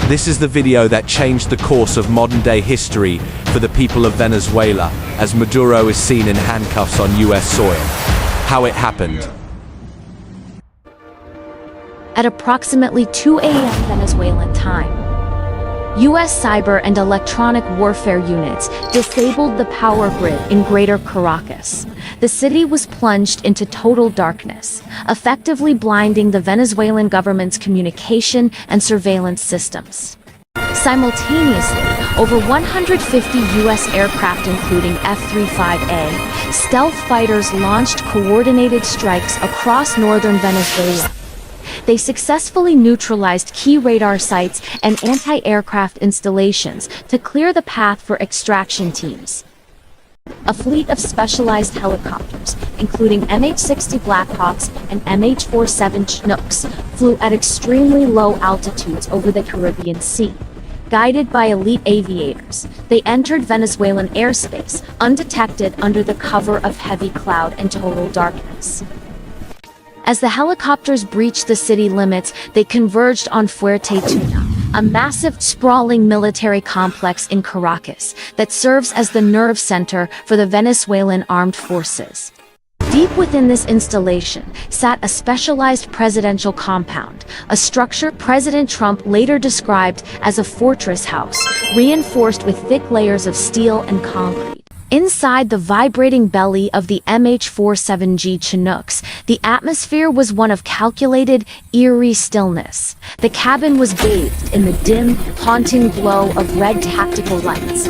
This is the video that changed the course of modern-day history for the people of Venezuela, as Maduro is seen in handcuffs on US soil. How it happened. At approximately 2 a.m. Venezuelan time, U.S. cyber and electronic warfare units disabled the power grid in Greater Caracas. The city was plunged into total darkness, effectively blinding the Venezuelan government's communication and surveillance systems. Simultaneously, over 150 U.S. aircraft, including F-35A, stealth fighters launched coordinated strikes across northern Venezuela. They successfully neutralized key radar sites and anti-aircraft installations to clear the path for extraction teams. A fleet of specialized helicopters, including MH-60 Blackhawks and MH-47 Chinooks, flew at extremely low altitudes over the Caribbean Sea. Guided by elite aviators, they entered Venezuelan airspace, undetected under the cover of heavy cloud and total darkness. As the helicopters breached the city limits, they converged on Fort Tiuna, a massive, sprawling military complex in Caracas that serves as the nerve center for the Venezuelan armed forces. Deep within this installation sat a specialized presidential compound, a structure President Trump later described as a fortress house, reinforced with thick layers of steel and concrete. Inside the vibrating belly of the MH-47G Chinooks, the atmosphere was one of calculated, eerie stillness. The cabin was bathed in the dim, haunting glow of red tactical lights,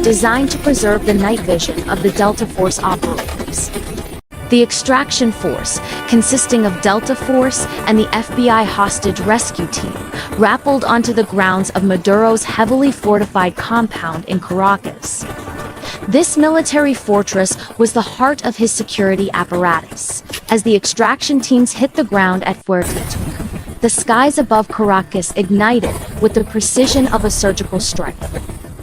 designed to preserve the night vision of the Delta Force operators. The extraction force, consisting of Delta Force and the FBI hostage rescue team, rappelled onto the grounds of Maduro's heavily fortified compound in Caracas. This military fortress was the heart of his security apparatus. As the extraction teams hit the ground at Fort Tiuna, the skies above Caracas ignited with the precision of a surgical strike.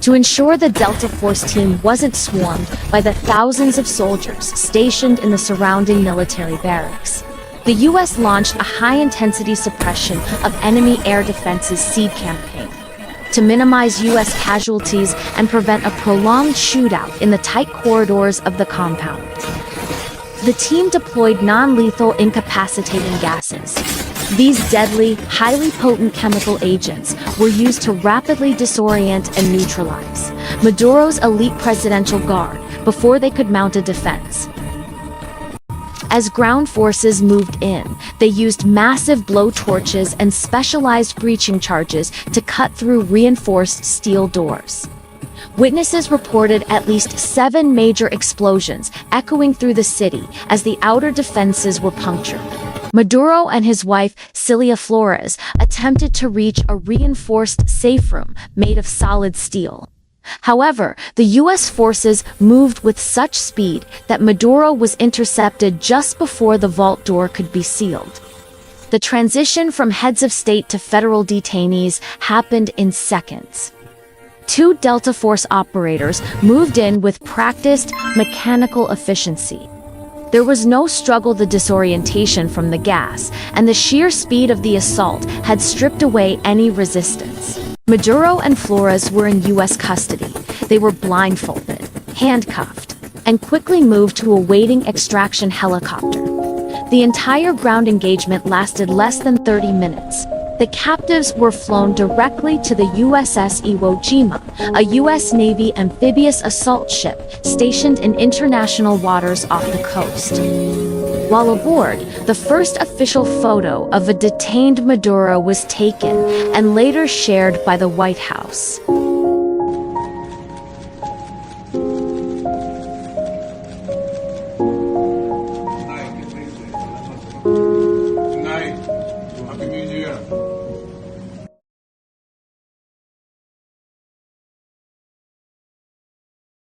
To ensure the Delta Force team wasn't swarmed by the thousands of soldiers stationed in the surrounding military barracks, the U.S. launched a high-intensity suppression of enemy air defenses seed campaign to minimize U.S. casualties and prevent a prolonged shootout in the tight corridors of the compound. The team deployed non-lethal incapacitating gases. These deadly, highly potent chemical agents were used to rapidly disorient and neutralize Maduro's elite presidential guard before they could mount a defense. As ground forces moved in, they used massive blowtorches and specialized breaching charges to cut through reinforced steel doors. Witnesses reported at least 7 major explosions echoing through the city as the outer defenses were punctured. Maduro and his wife, Cilia Flores, attempted to reach a reinforced safe room made of solid steel. However, the U.S. forces moved with such speed that Maduro was intercepted just before the vault door could be sealed. The transition from heads of state to federal detainees happened in seconds. 2 Delta Force operators moved in with practiced mechanical efficiency. There was no struggle, the disorientation from the gas, and the sheer speed of the assault had stripped away any resistance. Maduro and Flores were in U.S. custody. They were blindfolded, handcuffed, and quickly moved to a waiting extraction helicopter. The entire ground engagement lasted less than 30 minutes. The captives were flown directly to the USS Iwo Jima, a U.S. Navy amphibious assault ship stationed in international waters off the coast. While aboard, the first official photo of a detained Maduro was taken and later shared by the White House.